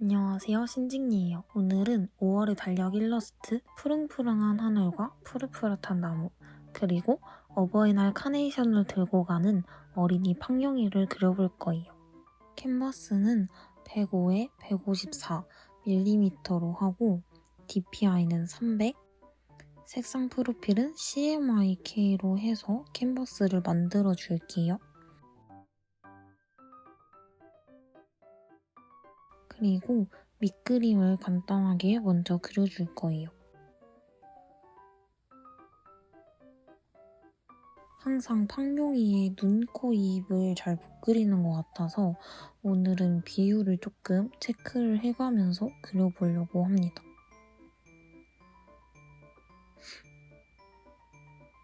안녕하세요, 신직이에요. 오늘은 5월의 달력 일러스트, 푸릉푸릉한 하늘과 푸릇푸릇한 나무, 그리고 어버이날 카네이션을 들고 가는 어린이 팡룡이를 그려볼 거예요. 캔버스는 105에 154mm로 하고 DPI는 300, 색상 프로필은 CMYK로 해서 캔버스를 만들어 줄게요. 그리고 밑그림을 간단하게 먼저 그려줄 거예요. 항상 팡룡이의 눈, 코, 입을 잘 못 그리는 것 같아서 오늘은 비율을 조금 체크를 해가면서 그려보려고 합니다.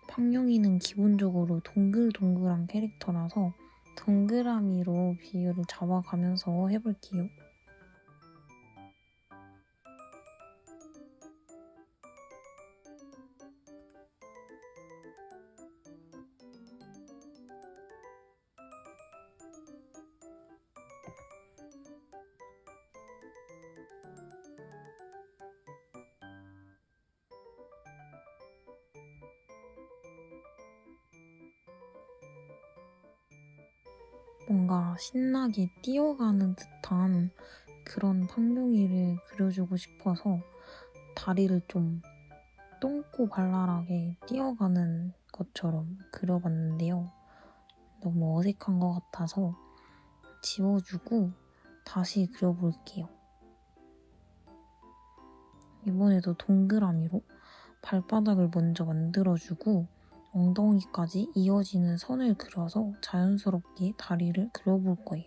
팡룡이는 기본적으로 동글동글한 캐릭터라서 동그라미로 비율을 잡아가면서 해볼게요. 뭔가 신나게 뛰어가는 듯한 그런 팡룡이를 그려주고 싶어서 다리를 좀 똥꼬 발랄하게 뛰어가는 것처럼 그려봤는데요. 너무 어색한 것 같아서 지워주고 다시 그려볼게요. 이번에도 동그라미로 발바닥을 먼저 만들어주고 엉덩이까지 이어지는 선을 그려서 자연스럽게 다리를 그려볼 거예요.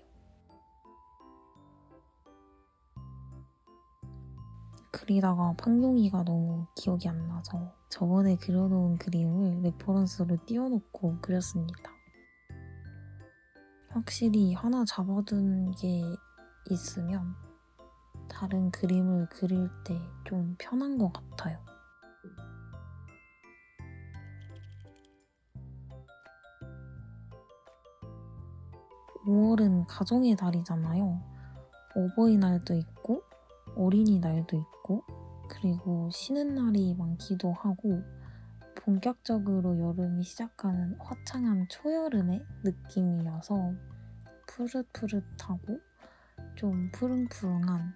그리다가 팡룡이가 너무 기억이 안 나서 저번에 그려놓은 그림을 레퍼런스로 띄워놓고 그렸습니다. 확실히 하나 잡아둔 게 있으면 다른 그림을 그릴 때 좀 편한 것 같아요. 5월은 가정의 달이잖아요. 어버이날도 있고 어린이날도 있고 그리고 쉬는 날이 많기도 하고 본격적으로 여름이 시작하는 화창한 초여름의 느낌이어서 푸릇푸릇하고 좀 푸릉푸릉한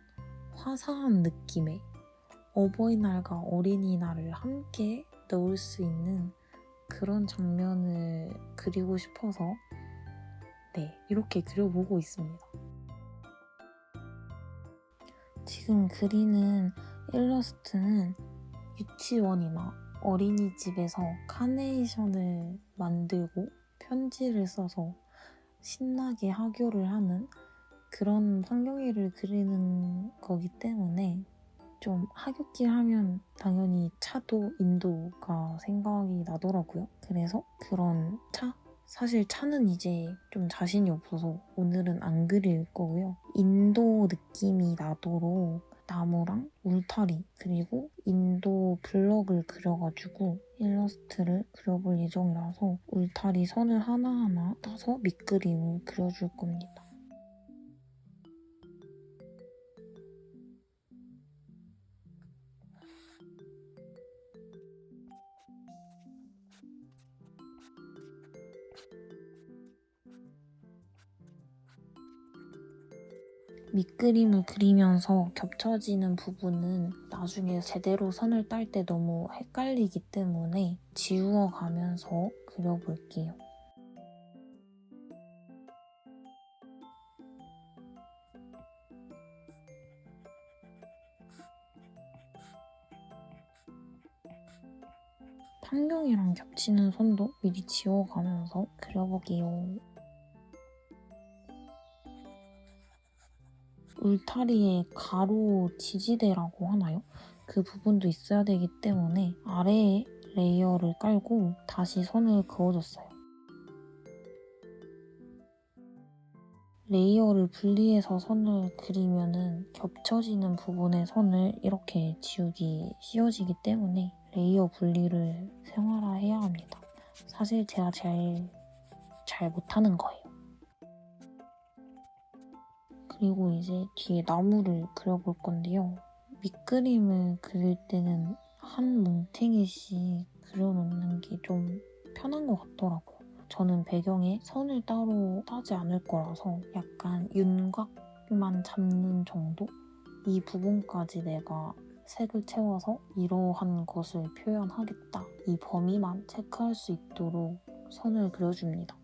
화사한 느낌의 어버이날과 어린이날을 함께 넣을 수 있는 그런 장면을 그리고 싶어서 이렇게 그려보고 있습니다. 지금 그리는 일러스트는 유치원이나 어린이집에서 카네이션을 만들고 편지를 써서 신나게 하교를 하는 그런 팡룡이를 그리는 거기 때문에 좀 하굣길 하면 당연히 차도 인도가 생각이 나더라고요. 그래서 그런 사실 차는 이제 좀 자신이 없어서 오늘은 안 그릴 거고요. 인도 느낌이 나도록 나무랑 울타리 그리고 인도 블럭을 그려가지고 일러스트를 그려볼 예정이라서 울타리 선을 하나하나 따서 밑그림을 그려줄 겁니다. 밑그림을 그리면서 겹쳐지는 부분은 나중에 제대로 선을 딸 때 너무 헷갈리기 때문에 지워가면서 그려볼게요. 팡룡이랑 겹치는 선도 미리 지워가면서 그려볼게요. 울타리에 가로 지지대라고 하나요? 그 부분도 있어야 되기 때문에 아래에 레이어를 깔고 다시 선을 그어줬어요. 레이어를 분리해서 선을 그리면은 겹쳐지는 부분의 선을 이렇게 지우기 쉬워지기 때문에 레이어 분리를 생활화해야 합니다. 사실 제가 제일 잘 못하는 거예요. 그리고 이제 뒤에 나무를 그려볼 건데요. 밑그림을 그릴 때는 한 뭉탱이씩 그려놓는 게 좀 편한 것 같더라고요. 저는 배경에 선을 따로 따지 않을 거라서 약간 윤곽만 잡는 정도? 이 부분까지 내가 색을 채워서 이러한 것을 표현하겠다. 이 범위만 체크할 수 있도록 선을 그려줍니다.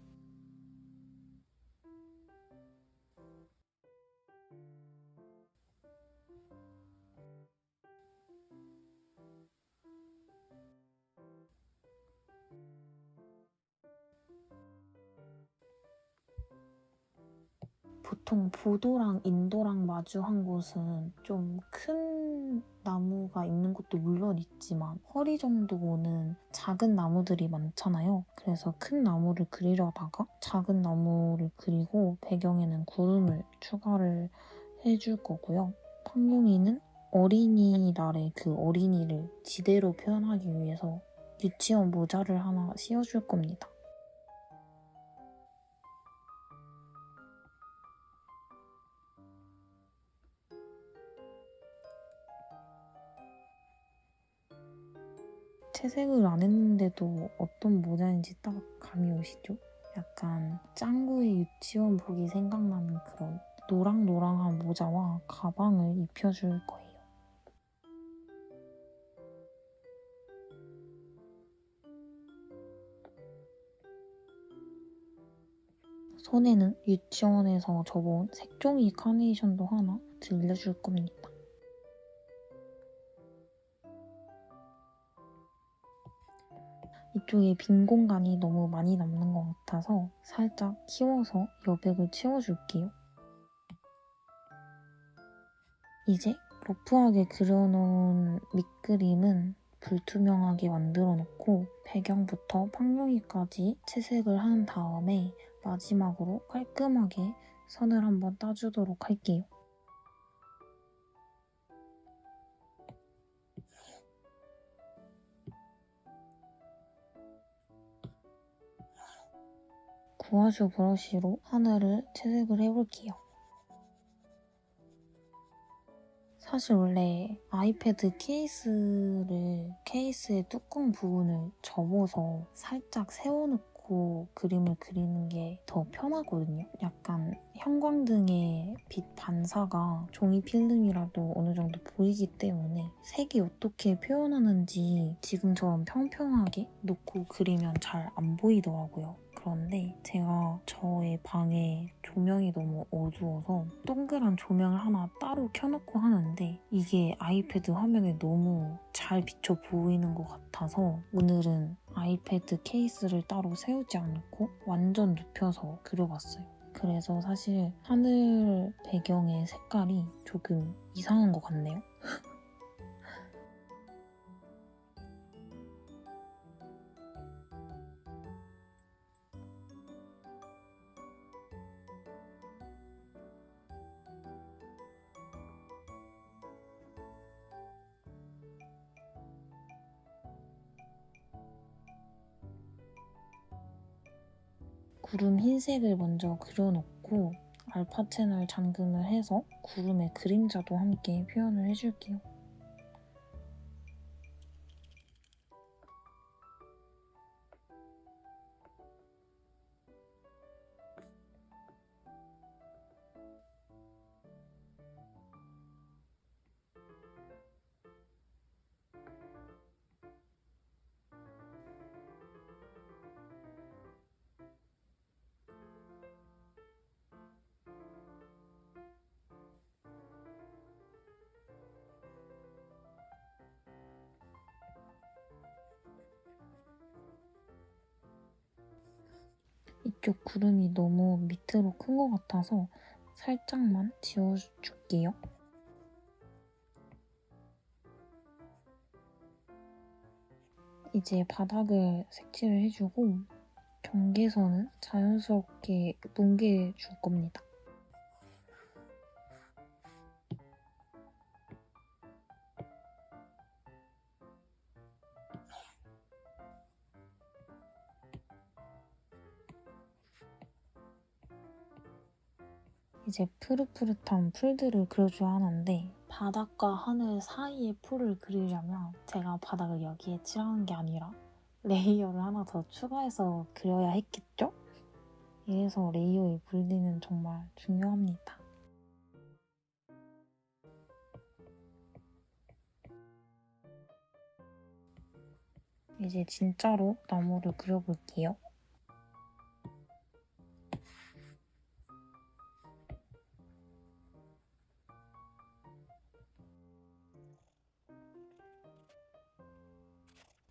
보통 보도랑 인도랑 마주한 곳은 좀 큰 나무가 있는 곳도 물론 있지만 허리 정도 오는 작은 나무들이 많잖아요. 그래서 큰 나무를 그리려다가 작은 나무를 그리고 배경에는 구름을 추가를 해줄 거고요. 팡용이는 어린이날의 그 어린이를 지대로 표현하기 위해서 유치원 모자를 하나 씌워줄 겁니다. 채색을 안 했는데도 어떤 모자인지 딱 감이 오시죠? 약간 짱구의 유치원복이 생각나는 그런 노랑노랑한 모자와 가방을 입혀줄 거예요. 손에는 유치원에서 접어온 색종이 카네이션도 하나 들려줄 겁니다. 이쪽에 빈 공간이 너무 많이 남는 것 같아서 살짝 키워서 여백을 채워줄게요. 이제 러프하게 그려놓은 밑그림은 불투명하게 만들어 놓고 배경부터 팡용이까지 채색을 한 다음에 마지막으로 깔끔하게 선을 한번 따주도록 할게요. 구아슈 브러쉬로 하늘을 채색을 해볼게요. 사실 원래 아이패드 케이스의 뚜껑 부분을 접어서 살짝 세워놓고 그림을 그리는 게 더 편하거든요. 약간 형광등의 빛 반사가 종이 필름이라도 어느 정도 보이기 때문에 색이 어떻게 표현하는지 지금처럼 평평하게 놓고 그리면 잘 안 보이더라고요. 그런데 제가 저의 방에 조명이 너무 어두워서 동그란 조명을 하나 따로 켜놓고 하는데 이게 아이패드 화면에 너무 잘 비쳐 보이는 것 같아서 오늘은 아이패드 케이스를 따로 세우지 않고 완전 눕혀서 그려봤어요. 그래서 사실 하늘 배경의 색깔이 조금 이상한 것 같네요. 구름 흰색을 먼저 그려놓고 알파 채널 잠금을 해서 구름의 그림자도 함께 표현을 해줄게요. 이쪽 구름이 너무 밑으로 큰 것 같아서 살짝만 지워줄게요. 이제 바닥을 색칠을 해주고 경계선은 자연스럽게 뭉개줄 겁니다. 이제 푸릇푸릇한 풀들을 그려줘야 하는데 바닥과 하늘 사이의 풀을 그리려면 제가 바닥을 여기에 칠하는 게 아니라 레이어를 하나 더 추가해서 그려야 했겠죠? 이래서 레이어의 분리는 정말 중요합니다. 이제 진짜로 나무를 그려볼게요.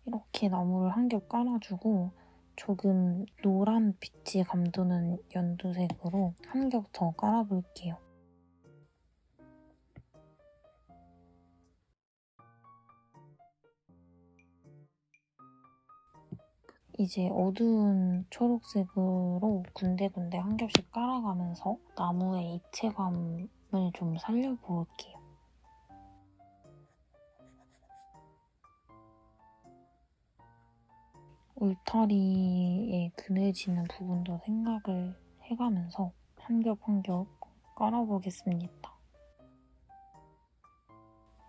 이렇게 나무를 한 겹 깔아주고 조금 노란 빛이 감도는 연두색으로 한 겹 더 깔아볼게요. 이제 어두운 초록색으로 군데군데 한 겹씩 깔아가면서 나무의 입체감을 좀 살려볼게요. 울타리에 그늘지는 부분도 생각을 해가면서 한 겹 한 겹 깔아보겠습니다.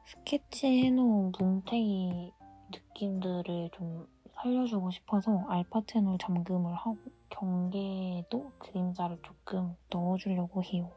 스케치해놓은 뭉탱이 느낌들을 좀 살려주고 싶어서 알파 채널 잠금을 하고 경계에도 그림자를 조금 넣어주려고 해요.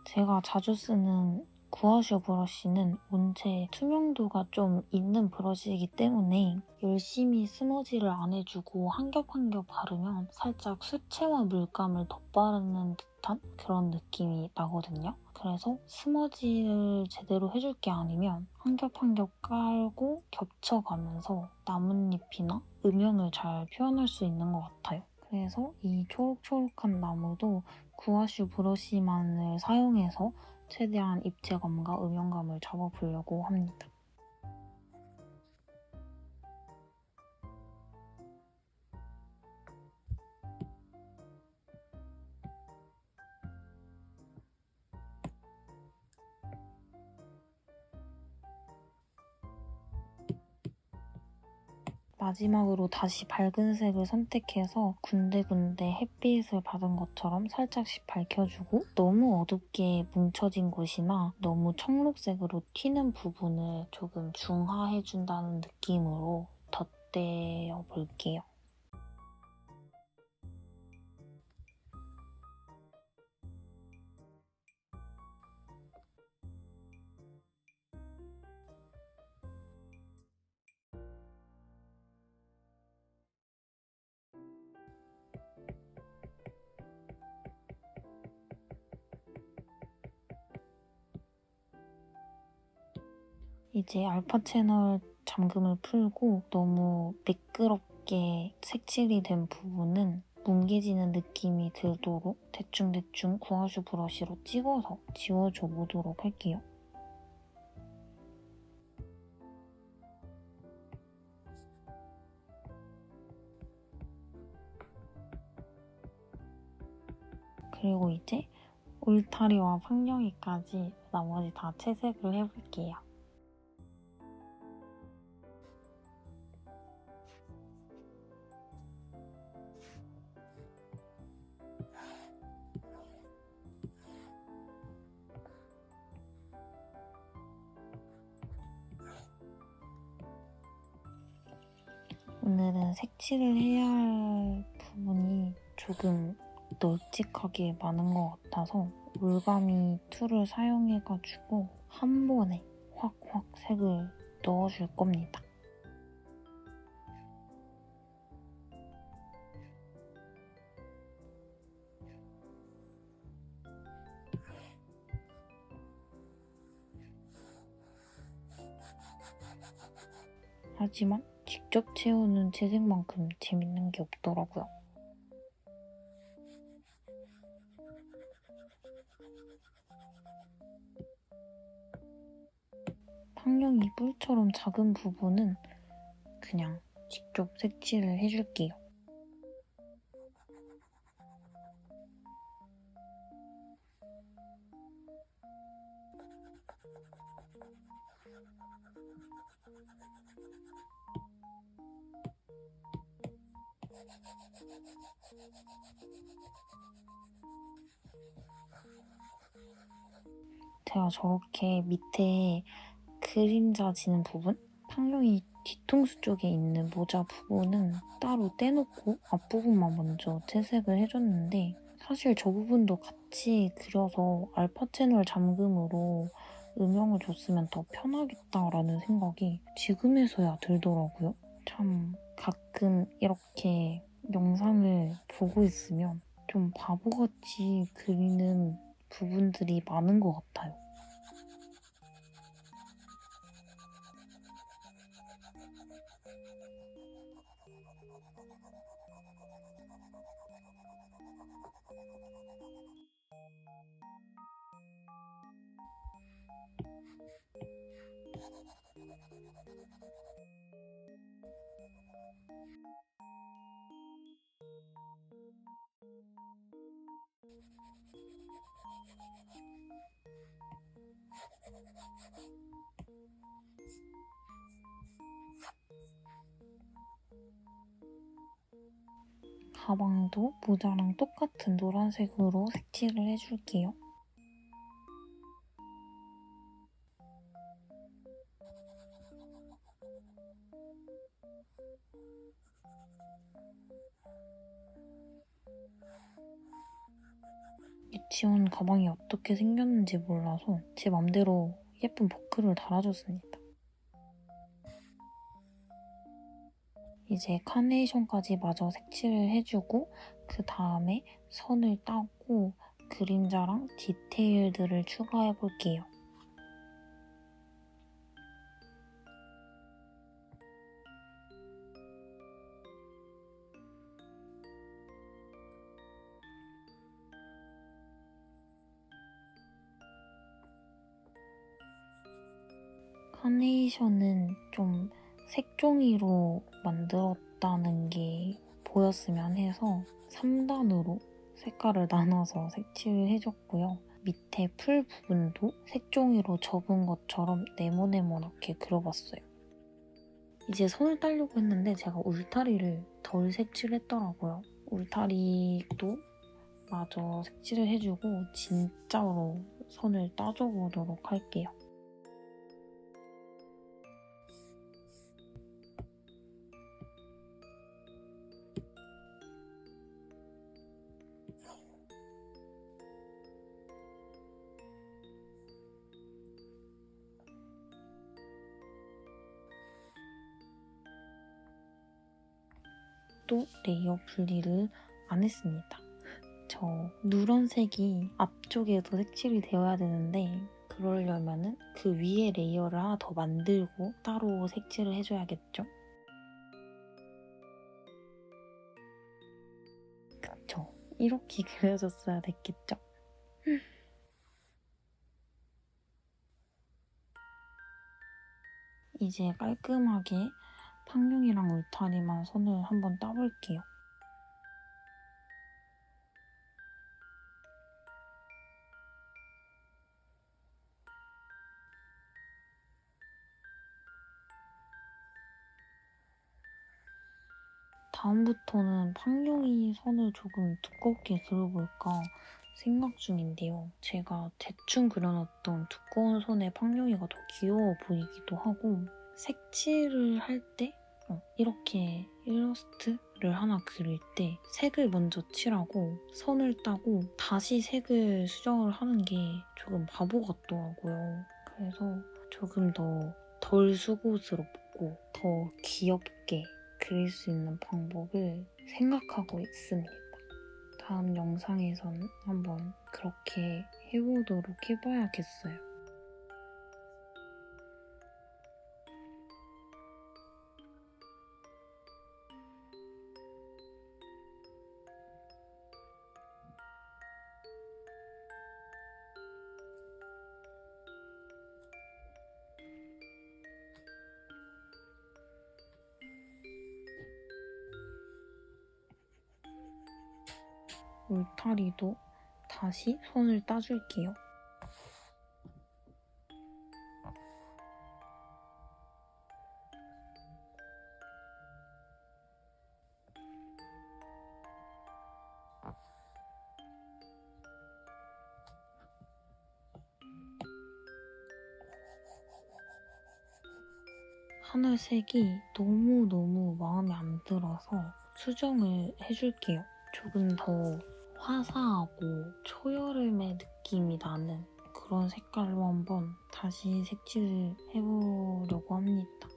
제가 자주 쓰는 구아슈 브러쉬는 원체 투명도가 좀 있는 브러쉬이기 때문에 열심히 스머지를 안 해주고 한 겹 한 겹 바르면 살짝 수채화 물감을 덧바르는 듯한 그런 느낌이 나거든요. 그래서 스머지를 제대로 해줄 게 아니면 한 겹 한 겹 깔고 겹쳐가면서 나뭇잎이나 음영을 잘 표현할 수 있는 것 같아요. 그래서 이 초록초록한 나무도 구아슈 브러쉬만을 사용해서 최대한 입체감과 음영감을 잡아보려고 합니다. 마지막으로 다시 밝은 색을 선택해서 군데군데 햇빛을 받은 것처럼 살짝씩 밝혀주고 너무 어둡게 뭉쳐진 곳이나 너무 청록색으로 튀는 부분을 조금 중화해준다는 느낌으로 덧대어 볼게요. 이제 알파 채널 잠금을 풀고 너무 매끄럽게 색칠이 된 부분은 뭉개지는 느낌이 들도록 대충대충 구아슈 브러쉬로 찍어서 지워줘 보도록 할게요. 그리고 이제 울타리와 판경이까지 나머지 다 채색을 해볼게요. 오늘은 색칠을 해야 할 부분이 조금 널찍하게 많은 것 같아서 올가미 툴을 사용해가지고 한 번에 확확 색을 넣어줄 겁니다. 하지만 직접 채우는 채색만큼 재밌는 게 없더라고요. 판경이 뿔처럼 작은 부분은 그냥 직접 색칠을 해줄게요. 제가 저렇게 밑에 그림자 지는 부분? 팡룡이 뒤통수 쪽에 있는 모자 부분은 따로 떼놓고 앞부분만 먼저 채색을 해줬는데 사실 저 부분도 같이 그려서 알파 채널 잠금으로 음영을 줬으면 더 편하겠다라는 생각이 지금에서야 들더라고요. 참 가끔 이렇게 영상을 보고 있으면 좀 바보같이 그리는 부분들이 많은 것 같아요. 가방도 모자랑 똑같은 노란색으로 색칠을 해줄게요. 유치원 가방이 어떻게 생겼는지 몰라서 제 맘대로 예쁜 버클을 달아줬습니다. 이제 카네이션까지 마저 색칠을 해주고 그 다음에 선을 따고 그림자랑 디테일들을 추가해볼게요. 카네이션은 좀 색종이로 만들었다는 게 보였으면 해서 3단으로 색깔을 나눠서 색칠을 해줬고요. 밑에 풀 부분도 색종이로 접은 것처럼 네모네모나게 그려봤어요. 이제 손을 따려고 했는데 제가 울타리를 덜 색칠했더라고요. 울타리도 마저 색칠을 해주고 진짜로 손을 따줘보도록 할게요. 또 레이어 분리를 안 했습니다. 저 누런색이 앞쪽에도 색칠이 되어야 되는데 그러려면은 그 위에 레이어를 하나 더 만들고 따로 색칠을 해줘야겠죠? 그쵸? 이렇게 그려줬어야 됐겠죠? 이제 깔끔하게 팡룡이랑 울타리만 손을 한번 따볼게요. 다음부터는 팡룡이 선을 조금 두껍게 그려볼까 생각 중인데요. 제가 대충 그려놨던 두꺼운 손의 팡룡이가 더 귀여워 보이기도 하고 색칠을 할 때 이렇게 일러스트를 하나 그릴 때 색을 먼저 칠하고 선을 따고 다시 색을 수정을 하는 게 조금 바보 같더라고요. 그래서 조금 더 덜 수고스럽고 더 귀엽게 그릴 수 있는 방법을 생각하고 있습니다. 다음 영상에선 한번 그렇게 해보도록 해봐야겠어요. 울타리도 다시 손을 따줄게요. 하늘색이 너무너무 마음에 안 들어서 수정을 해줄게요. 조금 더 화사하고 초여름의 느낌이 나는 그런 색깔로 한번 다시 색칠을 해보려고 합니다.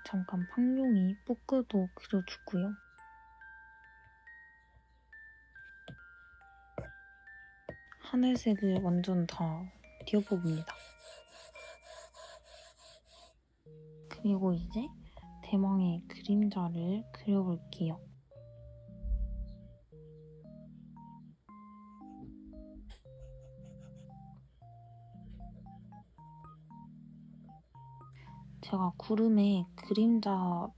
잠깐 팡용이 뿌끄도 그려주고요. 하늘색을 완전 다 띄워봅니다. 그리고 이제 대망의 그림자를 그려볼게요. 제가 구름에 그림자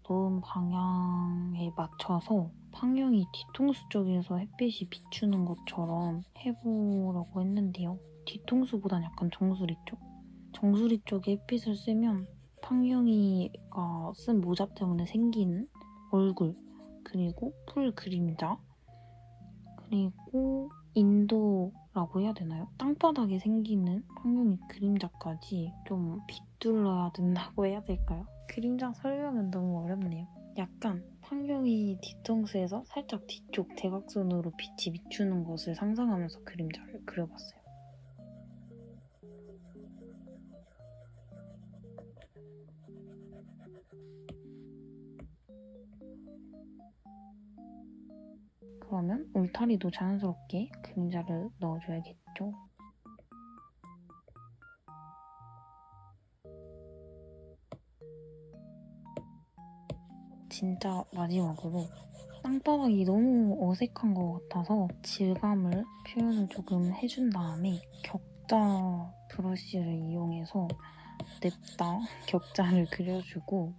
넣은 방향에 맞춰서 팡용이 뒤통수 쪽에서 햇빛이 비추는 것처럼 해보려고 했는데요. 뒤통수보단 약간 정수리 쪽? 정수리 쪽에 햇빛을 쓰면 팡용이가 쓴 모자 때문에 생기는 얼굴, 그리고 풀 그림자, 그리고 인도라고 해야 되나요? 땅바닥에 생기는 팡용이 그림자까지 좀 빗둘러야 된다고 해야 될까요? 그림자 설명은 너무 어렵네요. 약간 팡용이 뒤통수에서 살짝 뒤쪽 대각선으로 빛이 비추는 것을 상상하면서 그림자를 그려봤어요. 그러면 울타리도 자연스럽게 그림자를 넣어줘야겠죠? 진짜 마지막으로 땅바닥이 너무 어색한 것 같아서 질감을 표현을 조금 해준 다음에 격자 브러쉬를 이용해서 냅다 격자를 그려주고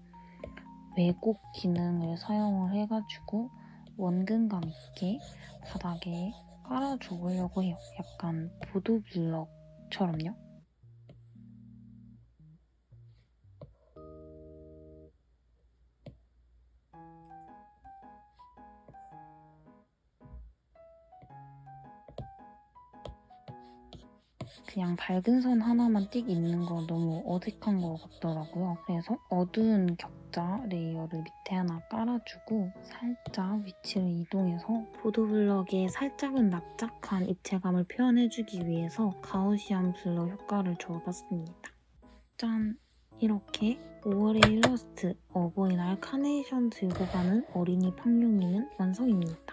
왜곡 기능을 사용을 해가지고 원근감 있게 바닥에 깔아줘 보려고 해요. 약간 보도블럭처럼요. 그냥 밝은 선 하나만 띡 있는 거 너무 어색한 것 같더라고요. 그래서 어두운 격자 레이어를 밑에 하나 깔아주고 살짝 위치를 이동해서 보도블럭에 살짝은 납작한 입체감을 표현해주기 위해서 가우시안 블러 효과를 줘봤습니다. 짠! 이렇게 5월의 일러스트 어버이날 카네이션 들고 가는 어린이 팡용이는 완성입니다.